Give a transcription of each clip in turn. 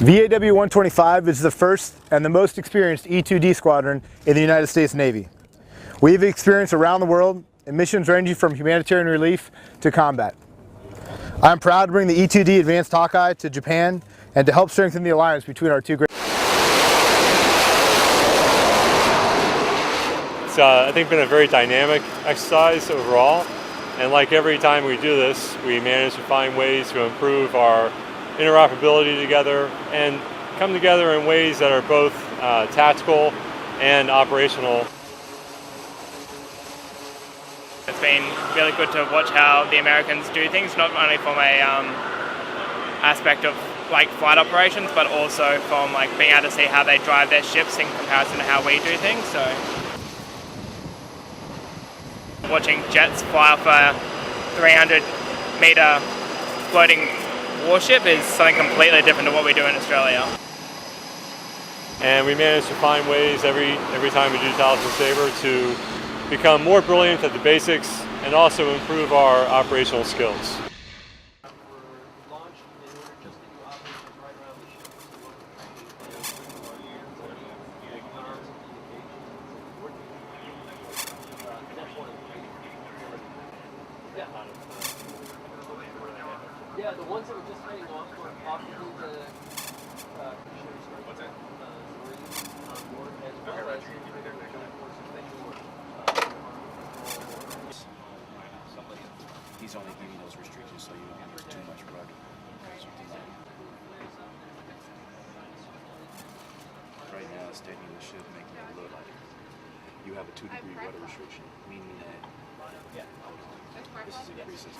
VAW-125 is the first and the most experienced E-2D squadron in the United States Navy. We have experience around the world in missions ranging from humanitarian relief to combat. I am proud to bring the E-2D Advanced Hawkeye to Japan and to help strengthen the alliance between our two great... It's, I think, been a very dynamic exercise overall, and like every time we do this, we manage to find ways to improve our interoperability together and come together in ways that are both tactical and operational. It's been really good to watch how the Americans do things, not only from a aspect of like flight operations, but also from like being able to see how they drive their ships in comparison to how we do things. So watching jets fly off a 300-meter floating warship is something completely different to what we do in Australia. And we manage to find ways every time we do Talisman Saber to become more brilliant at the basics and also improve our operational skills. Yeah, the ones that were just heading off were optically the what's that? On board as well as he's only giving those restrictions so you don't have too much rudder. Right now, it's taking the ship, making it look like you have a 2-degree rudder restriction, meaning that this is increases.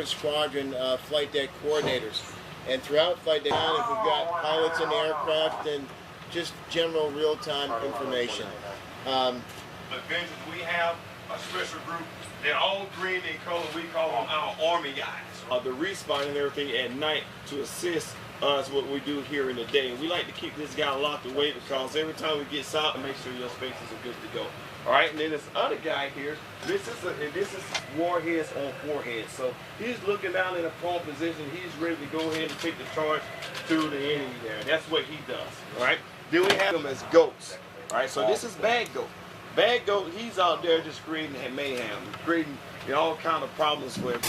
different squadron flight deck coordinators. And throughout flight deck, we've got pilots in the aircraft and just general real-time information. Adventures, we have a special group. They're all green in color. We call them our Army guys. The respawn and everything at night to assist us what we do here in the day. And we like to keep this guy locked away because every time we get south, make sure your spaces are good to go. All right, and then this other guy here, this is warheads on foreheads. So he's looking down in a prone position. He's ready to go ahead and take the charge through the enemy there. That's what he does. All right. Then we have them as goats. All right. So this is Bad Goat. Bad Goat, he's out there just creating mayhem, creating all kind of problems for him.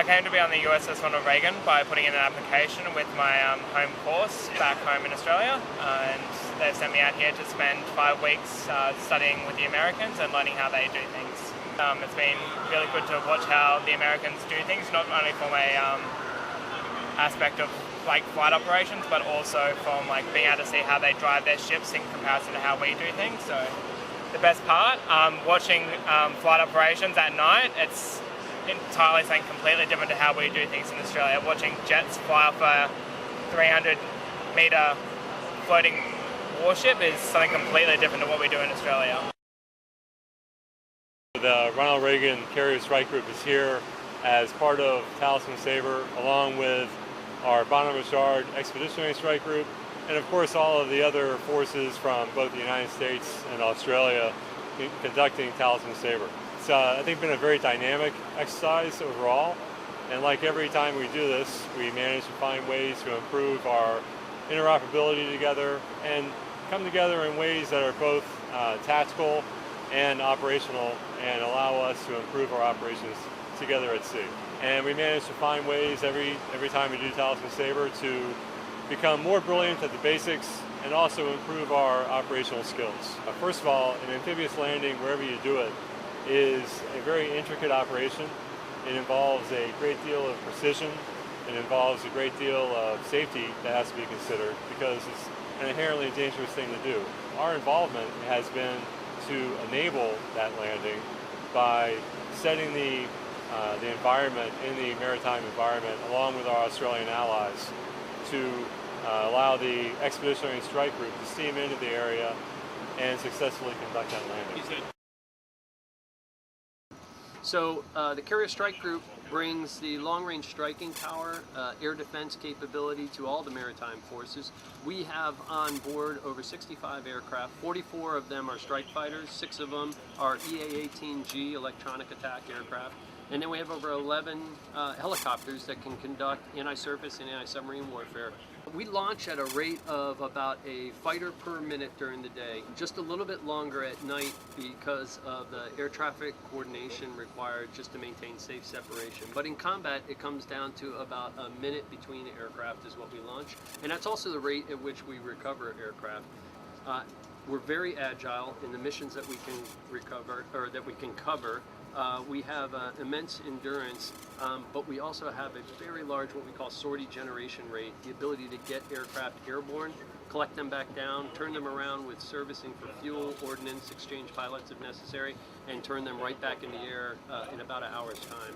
came to be on the USS Ronald Reagan by putting in an application with my home course back home in Australia, and they sent me out here to spend 5 weeks studying with the Americans and learning how they do things. It's been really good to watch how the Americans do things, not only from a aspect of like flight operations, but also from like being able to see how they drive their ships in comparison to how we do things. So the best part, watching flight operations at night, it's entirely something completely different to how we do things in Australia. Watching jets fly off a 300-meter floating warship is something completely different to what we do in Australia. The Ronald Reagan Carrier Strike Group is here as part of Talisman Saber, along with our Bonham-Richard Expeditionary Strike Group, and of course all of the other forces from both the United States and Australia conducting Talisman Saber. It's I think been a very dynamic exercise overall, and like every time we do this, we manage to find ways to improve our interoperability together and come together in ways that are both tactical and operational and allow us to improve our operations together at sea. And we manage to find ways every time we do Talisman Saber to become more brilliant at the basics and also improve our operational skills. First of all, an amphibious landing, wherever you do it, is a very intricate operation. It involves a great deal of precision. It involves a great deal of safety that has to be considered because it's an inherently dangerous thing to do. Our involvement has been to enable that landing by setting the environment in the maritime environment along with our Australian allies to allow the Expeditionary Strike Group to steam into the area and successfully conduct that landing. So the Carrier Strike Group brings the long-range striking power, air defense capability to all the maritime forces. We have on board over 65 aircraft. 44 of them are strike fighters, 6 of them are EA-18G electronic attack aircraft. And then we have over 11 helicopters that can conduct anti-surface and anti-submarine warfare. We launch at a rate of about a fighter per minute during the day, just a little bit longer at night because of the air traffic coordination required just to maintain safe separation. But in combat, it comes down to about a minute between aircraft is what we launch. And that's also the rate at which we recover aircraft. We're very agile in the missions that we can recover, or that we can cover. We have immense endurance, but we also have a very large, what we call sortie generation rate, the ability to get aircraft airborne, collect them back down, turn them around with servicing for fuel, ordnance, exchange pilots if necessary, and turn them right back in the air in about an hour's time.